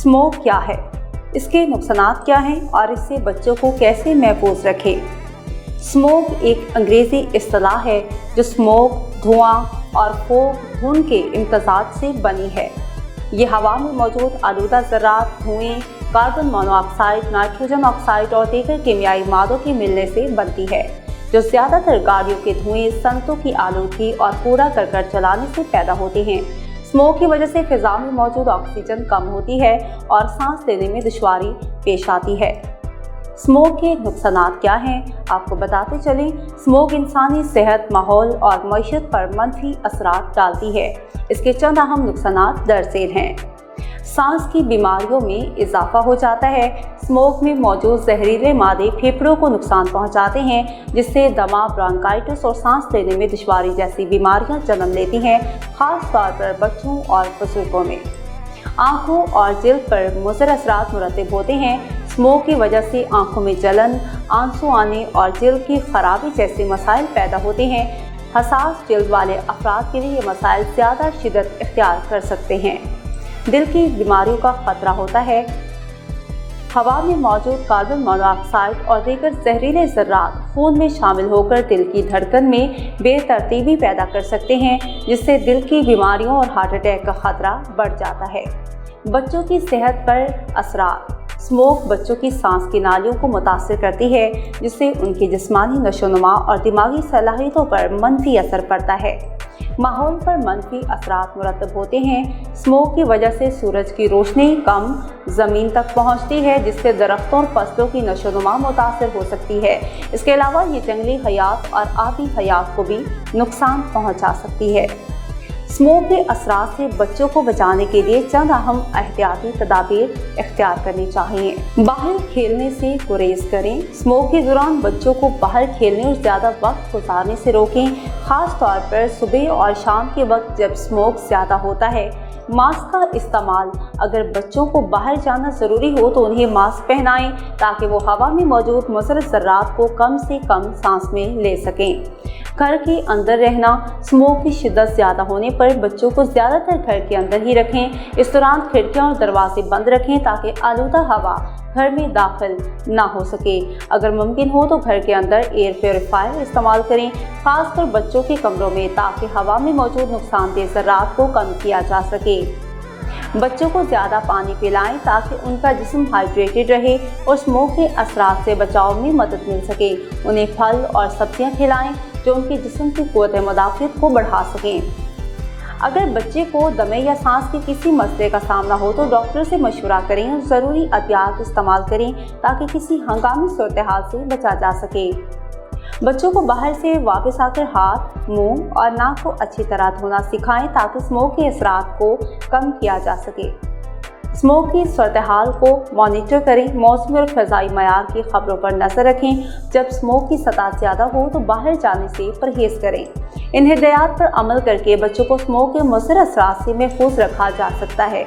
Smoke क्या है, इसके नुकसानात क्या हैं और इससे बच्चों को कैसे महफूज रखें। स्मोक एक अंग्रेज़ी इस्तिलाह है जो स्मोक, धुआं और फोग, धुंध के इम्तजाज से बनी है। ये हवा में मौजूद आलूदा ज़रात, धुएं, कार्बन मोनोऑक्साइड, नाइट्रोजन ऑक्साइड और दीगर कीमियाई मादों के मिलने से बनती है, जो ज़्यादातर गाड़ियों के धुएं, सनतों की आलूदगी और कूड़ा करकट जलाने से पैदा होते हैं। स्मोक की वजह से फिजा में मौजूद ऑक्सीजन कम होती है और सांस लेने में दुश्वारी पेश आती है। स्मोक के नुकसानात क्या हैं, आपको बताते चलें। स्मोक इंसानी सेहत, माहौल और मईशत पर मनफी असरात डालती है। इसके चंद अहम नुकसानात दरअसल हैं। सांस की बीमारियों में इजाफा हो जाता है। स्मोक में मौजूद जहरीले मादे फेफड़ों को नुकसान पहुंचाते हैं, जिससे दमा, ब्रोंकाइटिस और सांस लेने में दुश्वारी जैसी बीमारियां जन्म लेती हैं, खास तौर पर बच्चों और बुजुर्गों में। आँखों और जिल्द पर मुज़र असरात मुरतब होते हैं। स्मोक की वजह से आँखों में जलन, आंसू आने और जिल्द की खराबी जैसे मसाइल पैदा होते हैं। हसास जिल्द वाले अफराद के लिए ये मसाइल ज़्यादा शिद्दत इख्तियार कर सकते हैं। दिल की बीमारियों का खतरा होता है। हवा में मौजूद कार्बन मोनोऑक्साइड और दीगर जहरीले ज़र्रात खून में शामिल होकर दिल की धड़कन में बेतरतीबी पैदा कर सकते हैं, जिससे दिल की बीमारियों और हार्ट अटैक का खतरा बढ़ जाता है। बच्चों की सेहत पर असरात। स्मोक बच्चों की सांस की नालियों को मुतासिर करती है, जिससे उनकी जिस्मानी नशोनुमा और दिमागी सलाहियतों पर मनफी असर पड़ता है। माहौल पर मनफी असरात मुरतब होते हैं। स्मोक की वजह से सूरज की रोशनी कम ज़मीन तक पहुंचती है, जिससे दरख्तों और फसलों की नशोनुमा मुतासिर हो सकती है। इसके अलावा ये जंगली हयात और आबी हयात को भी नुकसान पहुंचा सकती है। स्मोक के असरात से बच्चों को बचाने के लिए चंद अहम एहतियाती तदाबीर इख्तियार करनी चाहिए। बाहर खेलने से गुरेज करें। स्मोक के दौरान बच्चों को बाहर खेलने और ज़्यादा वक्त गुजारने से रोकें, ख़ास तौर पर सुबह और शाम के वक्त जब स्मोक ज़्यादा होता है। मास्क का इस्तेमाल। अगर बच्चों को बाहर जाना ज़रूरी हो तो उन्हें मास्क पहनाएं, ताकि वो हवा में मौजूद मुज़र ज़र्रात को कम से कम सांस में ले सकें। घर के अंदर रहना। स्मोक की शिद्दत ज़्यादा होने पर बच्चों को ज़्यादातर घर के अंदर ही रखें। इस दौरान खिड़कियां और दरवाजे बंद रखें, ताकि आलूदा हवा घर में दाखिल ना हो सके। अगर मुमकिन हो तो घर के अंदर एयर प्योरीफायर इस्तेमाल करें, खासकर बच्चों के कमरों में, ताकि हवा में मौजूद नुकसानदेह ज़र्रात को कम किया जा सके। बच्चों को ज़्यादा पानी पिलाएं, ताकि उनका जिस्म हाइड्रेटेड रहे और स्मोक के असरात से बचाव में मदद मिल सके। उन्हें फल और सब्जियां खिलाएं जो उनके जिस्म की क़ुव्वत मुदाफ़ियत को बढ़ा सकें। अगर बच्चे को दमे या सांस के किसी मसले का सामना हो तो डॉक्टर से मशवरा करें और ज़रूरी अदवियात इस्तेमाल करें, ताकि किसी हंगामी सूरत हाल से बचा जा सके। बच्चों को बाहर से वापस आकर हाथ, मुंह और नाक को अच्छी तरह धोना सिखाएं, ताकि स्मोक के असरात को कम किया जा सके। स्मोक की सूरत हाल को मॉनिटर करें। मौसमी और फ़ज़ाई मयार की खबरों पर नज़र रखें। जब स्मोक की सतह ज़्यादा हो तो बाहर जाने से परहेज़ करें। इन हिदायत पर अमल करके बच्चों को स्मोक के मुज़र असरात से महफूज रखा जा सकता है।